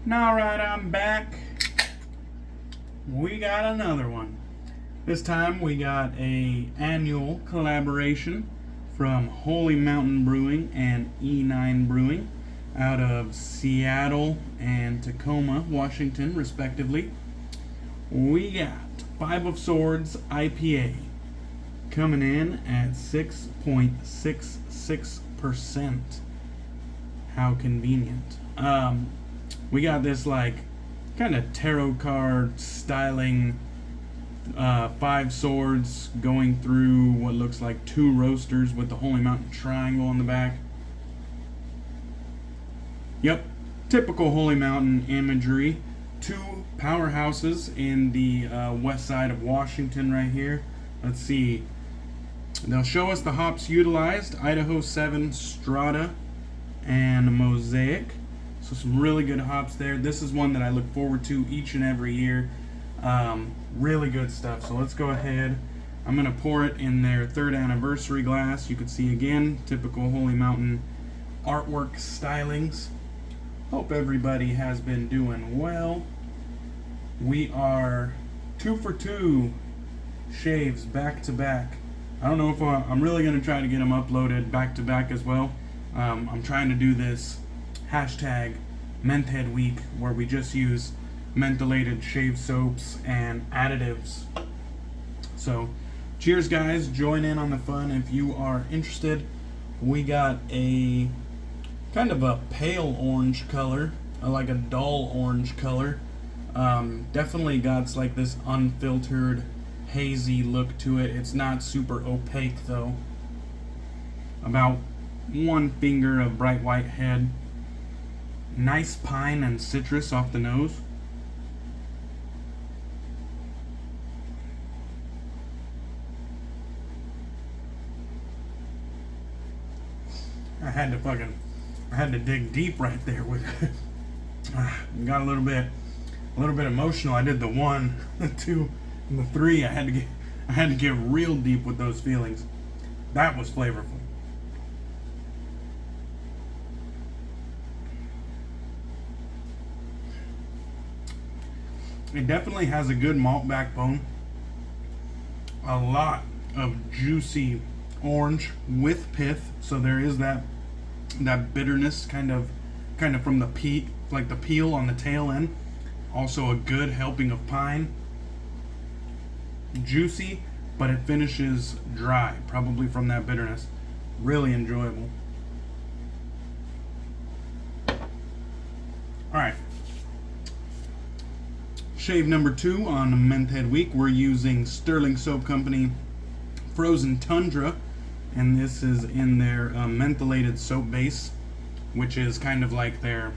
Alright, I'm back. We got another one. This time we got a annual collaboration from Holy Mountain Brewing and E9 Brewing out of Seattle and Tacoma, Washington, respectively. We got Five of Swords IPA coming in at 6.66%. How convenient. We got this like kind of tarot card styling five swords going through what looks like two roasters with the Holy Mountain triangle on the back. Yep, typical Holy Mountain imagery. Two powerhouses in the west side of Washington right here. Let's see. They'll show us the hops utilized: Idaho 7, Strata, and Mosaic. So some really good hops there. This is one that I look forward to each and every year. Really good stuff. So let's go ahead. I'm going to pour it in their 3rd anniversary glass. You can see again, typical Holy Mountain artwork stylings. Hope everybody has been doing well. We are 2 for 2 shaves back to back. I don't know if I'm really going to try to get them uploaded back to back as well. I'm trying to do this hashtag Menthead Week where we just use mentholated shave soaps and additives. So cheers guys, join in on the fun if you are interested. We got a kind of a pale orange color, like a dull orange color. Definitely got like this unfiltered hazy look to it. It's not super opaque though. About 1 finger of bright white head. Nice pine and citrus off the nose. I had to dig deep right there with it. Got a little bit emotional. I did the 1, the 2, and the 3. I had to get real deep with those feelings. That was flavorful. It definitely has a good malt backbone. A lot of juicy orange with pith, so there is that bitterness kind of from the the peel on the tail end. Also a good helping of pine. Juicy, but it finishes dry, probably from that bitterness. Really enjoyable. Alright. Shave number 2 on Menthead Week. We're using Stirling Soap Company Frozen Tundra, and this is in their mentholated soap base, which is kind of like their,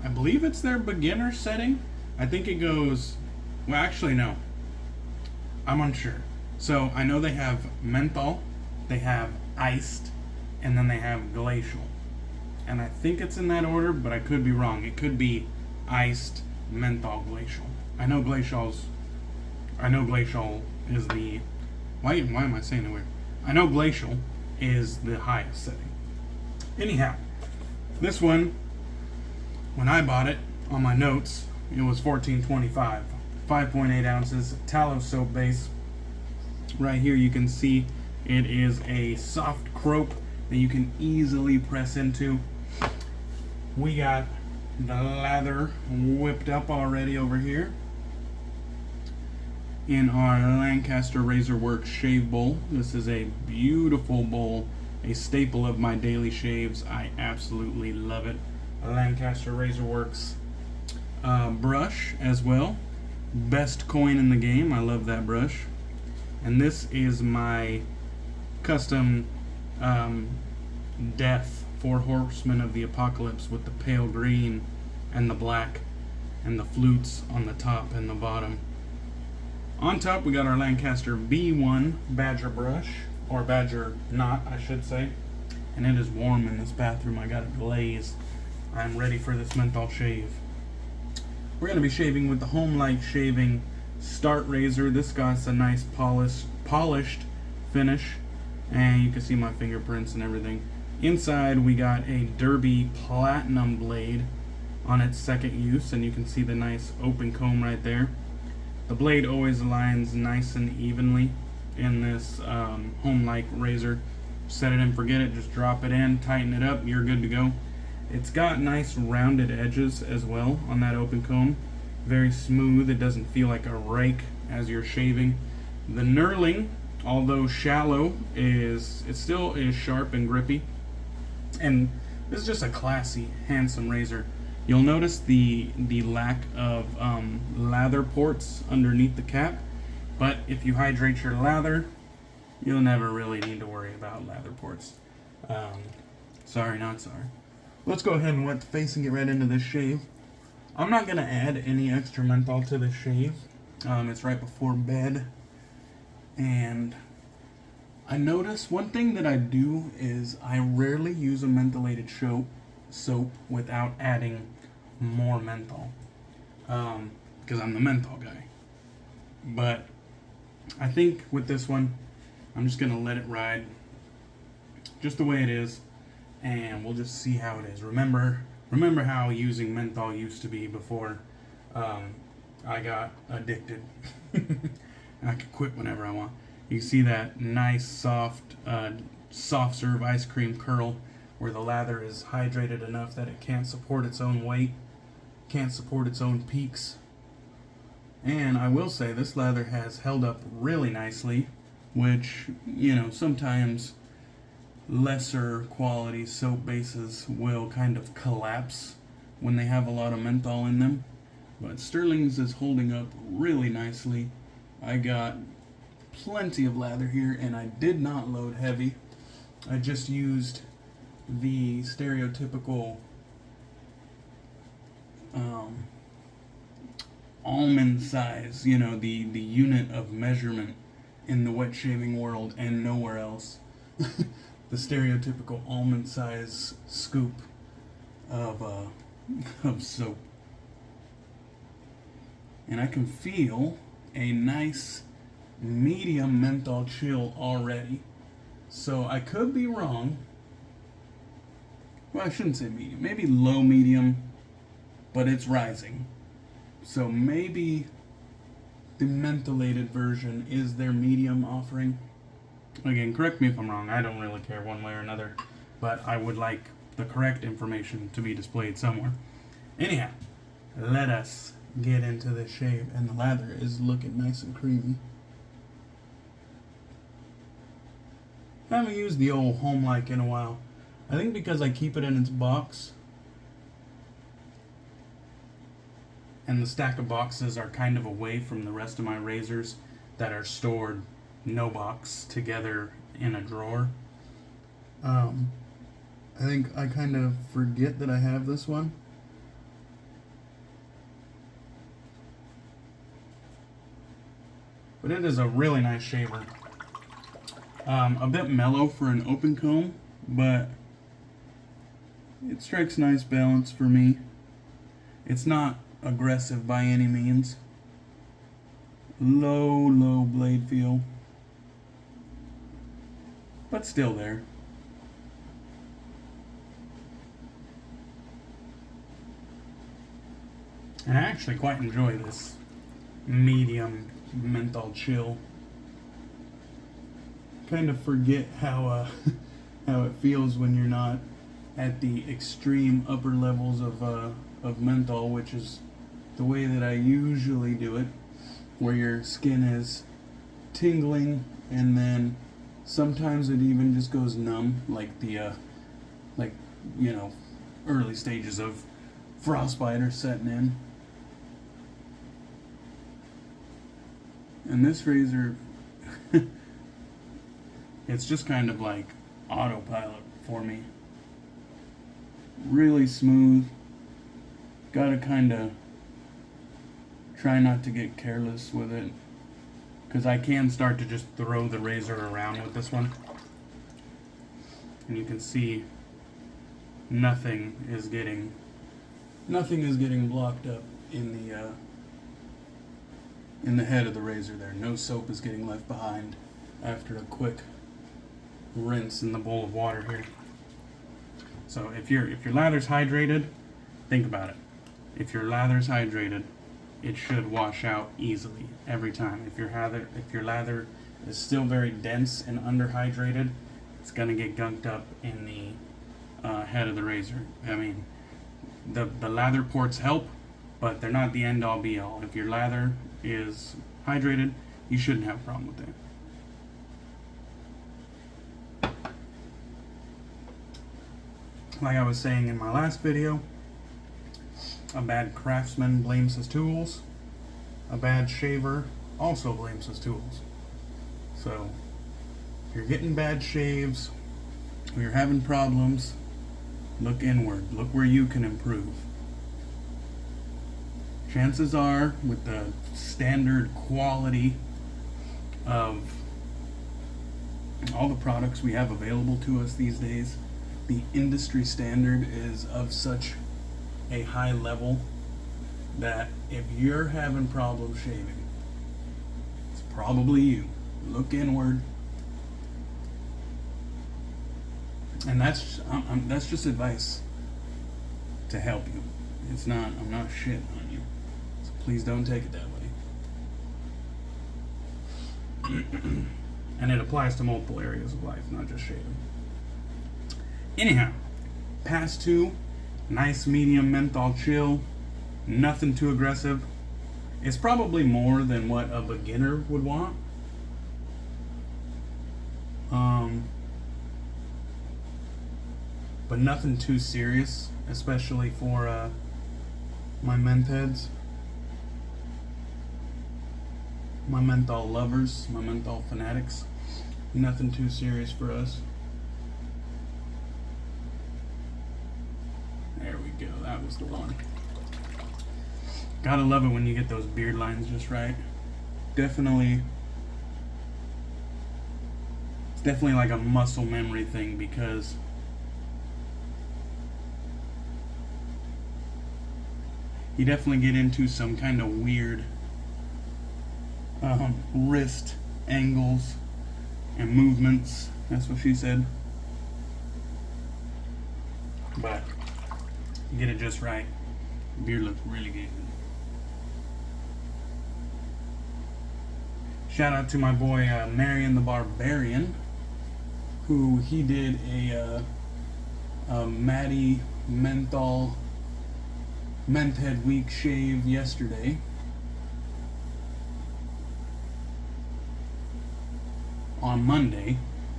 I believe it's their beginner setting. I think it goes, well actually no, I'm unsure. So I know they have menthol, they have iced, and then they have glacial. And I think it's in that order, but I could be wrong. It could be iced, menthol, glacial. I know glacial is the, why am I saying it weird? I know glacial is the highest setting. Anyhow, this one, when I bought it on my notes, it was $14.25. 5.8 ounces, tallow soap base. Right here you can see it is a soft crope that you can easily press into. We got the lather whipped up already over here in our Lancaster Razorworks shave bowl. This is a beautiful bowl, a staple of my daily shaves. I absolutely love it. A Lancaster Razorworks brush as well. Best coin in the game. I love that brush. And this is my custom Death 4 Horsemen of the Apocalypse with the pale green and the black and the flutes on the top and the bottom. On top we got our Lancaster B1 Badger brush, or Badger knot I should say, and it is warm in this bathroom. I got it glazed. I'm ready for this menthol shave. We're going to be shaving with the Homelike shaving start razor. This guy's a nice polished finish, and you can see my fingerprints and everything. Inside we got a Derby Platinum blade on its second use, and you can see the nice open comb right there. The blade always aligns nice and evenly in this Homelike razor. Set it and forget it, just drop it in, tighten it up, you're good to go. It's got nice rounded edges as well on that open comb. Very smooth, it doesn't feel like a rake as you're shaving. The knurling, although shallow, it still is sharp and grippy. And this is just a classy, handsome razor. You'll notice the lack of lather ports underneath the cap, but if you hydrate your lather, you'll never really need to worry about lather ports. Sorry, not sorry. Let's go ahead and wet the face and get right into this shave. I'm not going to add any extra menthol to this shave. It's right before bed. And I notice one thing that I do is I rarely use a mentholated soap without adding more menthol. Because I'm the menthol guy. But I think with this one, I'm just going to let it ride just the way it is, and we'll just see how it is. Remember how using menthol used to be before I got addicted. I could quit whenever I want. You see that nice soft serve ice cream curl where the lather is hydrated enough that it can't support its own weight, can't support its own peaks. And I will say this lather has held up really nicely, which, you know, sometimes lesser quality soap bases will kind of collapse when they have a lot of menthol in them. But Stirling's is holding up really nicely. I got plenty of lather here, and I did not load heavy. I just used the stereotypical almond size, you know, the unit of measurement in the wet shaving world and nowhere else. The stereotypical almond size scoop of soap. And I can feel a nice medium menthol chill already. So I could be wrong. Well, I shouldn't say medium. Maybe low medium, but it's rising. So maybe the mentholated version is their medium offering. Again, correct me if I'm wrong. I don't really care one way or another, but I would like the correct information to be displayed somewhere. Anyhow, let us get into the shave, and the lather is looking nice and creamy. I haven't used the old Homelike in a while. I think because I keep it in its box, and the stack of boxes are kind of away from the rest of my razors that are stored no box together in a drawer. I think I kind of forget that I have this one. But it is a really nice shaver. A bit mellow for an open comb, but it strikes nice balance for me. It's not aggressive by any means. Low blade feel, but still there. And I actually quite enjoy this medium menthol chill. Kind of forget how how it feels when you're not at the extreme upper levels of menthol, which is the way that I usually do it, where your skin is tingling and then sometimes it even just goes numb, like the early stages of frostbite are setting in. And this razor, it's just kind of like autopilot for me. Really smooth. Gotta kind of try not to get careless with it, because I can start to just throw the razor around with this one. And you can see nothing is getting blocked up in the head of the razor there. No soap is getting left behind after a quick rinse in the bowl of water here. So if your lather's hydrated, think about it. if your lather's hydrated, it should wash out easily every time. If your lather is still very dense and underhydrated, it's gonna get gunked up in the head of the razor. I mean, the lather ports help, but they're not the end all be all. If your lather is hydrated, you shouldn't have a problem with that. Like I was saying in my last video, a bad craftsman blames his tools. A bad shaver also blames his tools. So, if you're getting bad shaves, or you're having problems, look inward. Look where you can improve. Chances are, with the standard quality of all the products we have available to us these days, the industry standard is of such a high level that if you're having problems shaving, it's probably you. Look inward. And that's just advice to help you. It's not, I'm not shitting on you. So please don't take it that way. And it applies to multiple areas of life, not just shaving. Anyhow, pass two, nice medium menthol chill, nothing too aggressive. It's probably more than what a beginner would want. But nothing too serious, especially for my menth heads, my menthol lovers, my menthol fanatics. Nothing too serious for us. There we go, that was the one. Gotta love it when you get those beard lines just right. Definitely, it's definitely like a muscle memory thing, because you definitely get into some kind of weird wrist angles and movements. That's what she said. But you get it just right, beard looks really good. Shout out to my boy Marion the Barbarian, who he did a Maddie Menthol Menth Head Week shave yesterday. On Monday.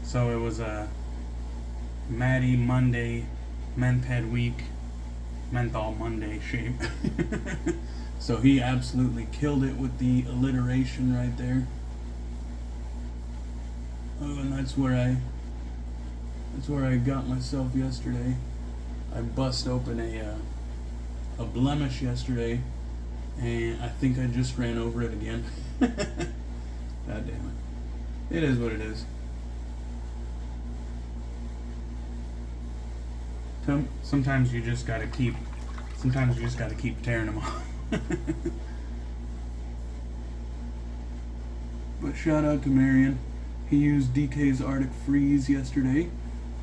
So it was a Maddie Monday Menth Head Week Menthol Monday shave. So he absolutely killed it with the alliteration right there. Oh, and that's where I got myself yesterday. I bust open a blemish yesterday, and I think I just ran over it again. God damn it. It is what it is. Sometimes you just gotta keep tearing them off. But shout out to Marion. He used DK's Arctic Freeze yesterday,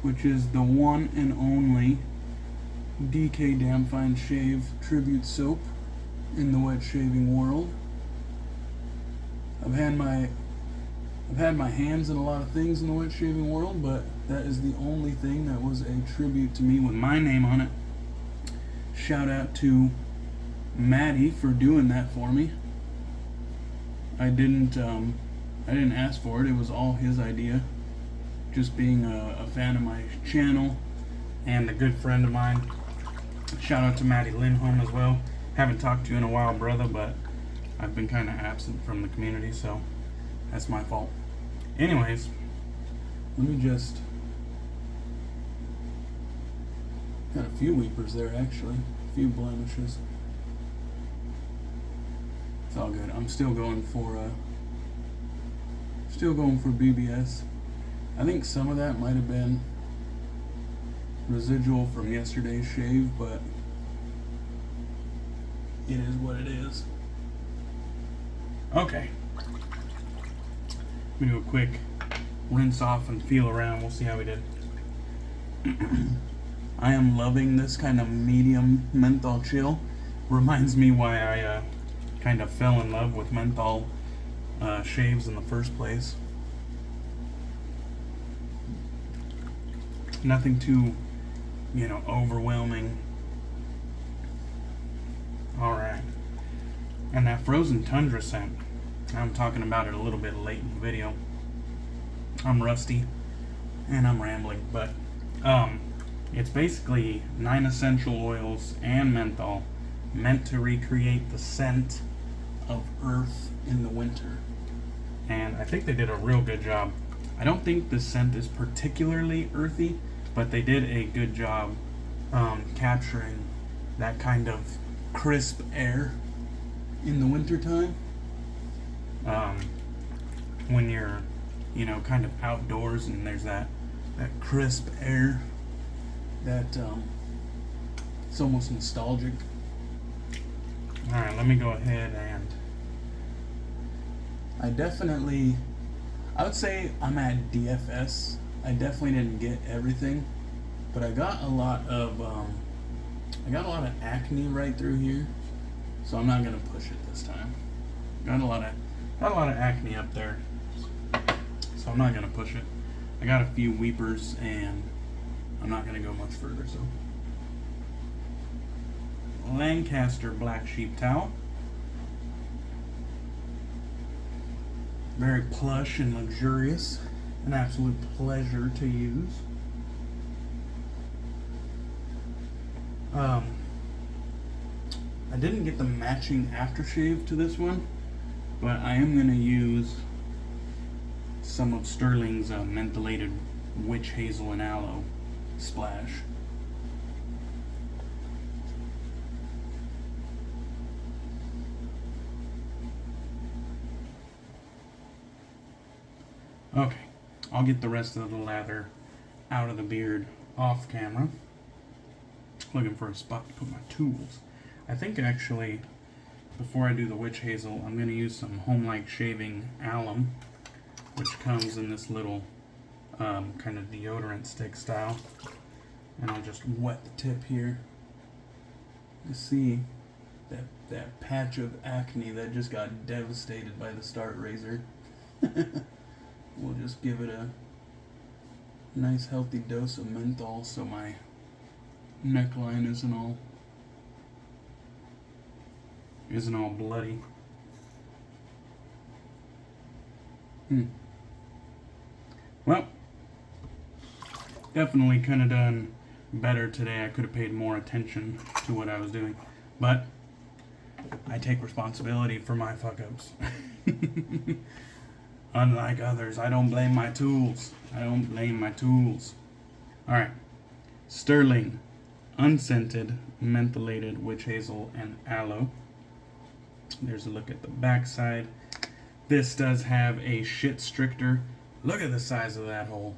which is the one and only DK Damn Fine Shave tribute soap in the wet shaving world. I've had my hands in a lot of things in the wet shaving world, but that is the only thing that was a tribute to me with my name on it. Shout out to Maddie for doing that for me. I didn't ask for it. It was all his idea. Just being a fan of my channel and a good friend of mine. Shout out to Maddie Lindholm as well. Haven't talked to you in a while, brother, but I've been kind of absent from the community, so that's my fault. Anyways, let me just... Got a few weepers there, actually. A few blemishes. It's all good. I'm still going for BBS. I think some of that might have been residual from yesterday's shave, but it is what it is. Okay. Let me do a quick rinse off and feel around. We'll see how we did. I am loving this kind of medium menthol chill. reminds me why I kind of fell in love with menthol shaves in the first place. Nothing too, overwhelming. Alright. And that frozen Tundra scent, I'm talking about it a little bit late in the video. I'm rusty and I'm rambling, but it's basically 9 essential oils and menthol meant to recreate the scent of earth in the winter. And I think they did a real good job. I don't think the scent is particularly earthy, but they did a good job capturing that kind of crisp air in the wintertime. When you're, kind of outdoors and there's that crisp air that it's almost nostalgic. Alright, let me go ahead and I would say I'm at DFS. I definitely didn't get everything, but I got a lot of acne right through here, so I'm not gonna push it this time. Got a lot of acne up there, so I'm not gonna push it. I got a few weepers, and I'm not gonna go much further. So, Lancaster black sheep towel, very plush and luxurious, an absolute pleasure to use. I didn't get the matching aftershave to this one, but I am going to use some of Stirling's Mentholated Witch Hazel and Aloe Splash. Okay, I'll get the rest of the lather out of the beard off camera. Looking for a spot to put my tools. I think actually, before I do the witch hazel, I'm going to use some Homelike shaving alum, which comes in this little kind of deodorant stick style. And I'll just wet the tip here. You see that patch of acne that just got devastated by the start razor. We'll just give it a nice healthy dose of menthol so my neckline isn't all bloody. Well, definitely could have done better today. I could have paid more attention to what I was doing, but I take responsibility for my fuck-ups. Unlike others, I don't blame my tools. Alright. Stirling unscented mentholated witch hazel and aloe. There's a look at the back side. This does have a shit stricter. Look at the size of that hole.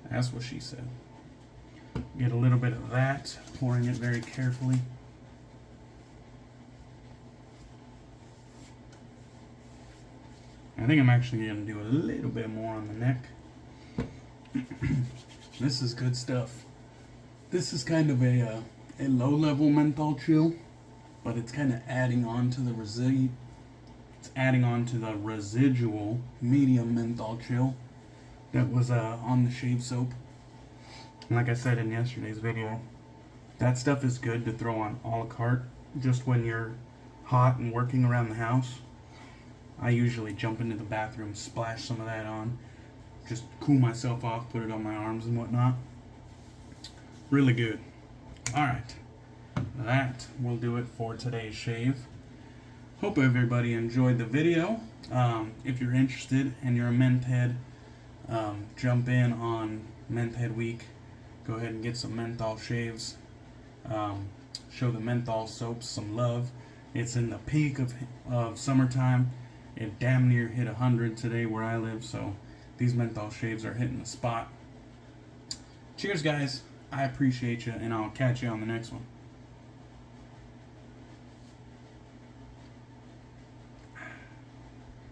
That's what she said. Get a little bit of that, pouring it very carefully. I think I'm actually going to do a little bit more on the neck. This is good stuff. This is kind of a low-level menthol chill, but it's kind of adding on to the residual medium menthol chill that was on the shave soap. And like I said in yesterday's video, that stuff is good to throw on a la carte just when you're hot and working around the house. I usually jump into the bathroom, splash some of that on, just cool myself off, put it on my arms and whatnot. Really good. Alright, that will do it for today's shave. Hope everybody enjoyed the video. If you're interested and you're a menth head, jump in on Menth Head Week. Go ahead and get some menthol shaves. Show the menthol soaps some love. It's in the peak of summertime. It damn near hit 100 today where I live, so these menthol shaves are hitting the spot. Cheers, guys. I appreciate you, and I'll catch you on the next one.